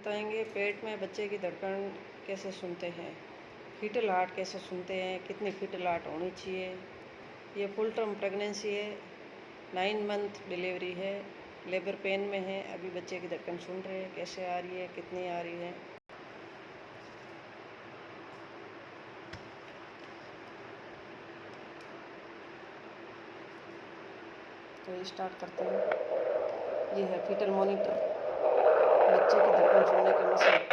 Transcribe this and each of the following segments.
बताएंगे पेट में बच्चे की धड़कन कैसे सुनते हैं, फीटल हार्ट कैसे सुनते हैं, कितनी फीटल हार्ट होनी चाहिए। ये फुल टर्म प्रेगनेंसी है, 9 मंथ डिलीवरी है, लेबर पेन में है। अभी बच्चे की धड़कन सुन रहे हैं, कैसे आ रही है, कितनी आ रही है। तो स्टार्ट करते हैं। ये है फीटल मॉनिटर, बच्चे की धड़कन सुनने की मशीन।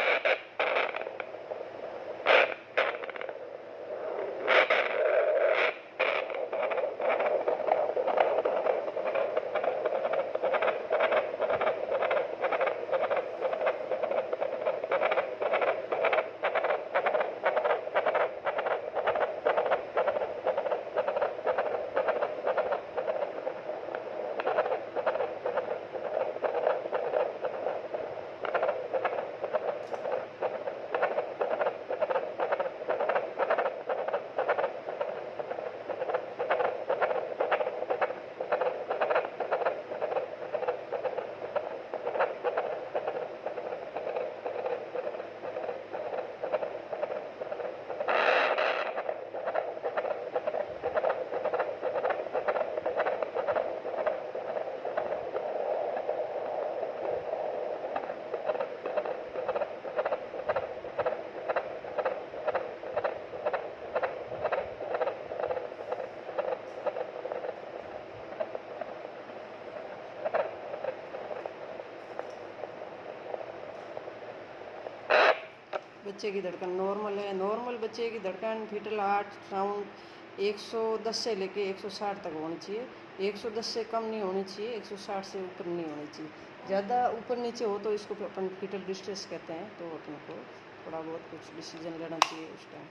बच्चे की धड़कन नॉर्मल है। नॉर्मल बच्चे की धड़कन फीटल हार्ट साउंड 110 से लेके 160 तक होनी चाहिए। 110 से कम नहीं होनी चाहिए, 160 से ऊपर नहीं होनी चाहिए। ज़्यादा ऊपर नीचे हो तो इसको अपन फीटल डिस्ट्रेस कहते हैं। तो अपन को थोड़ा बहुत कुछ डिसीजन लेना चाहिए उस टाइम।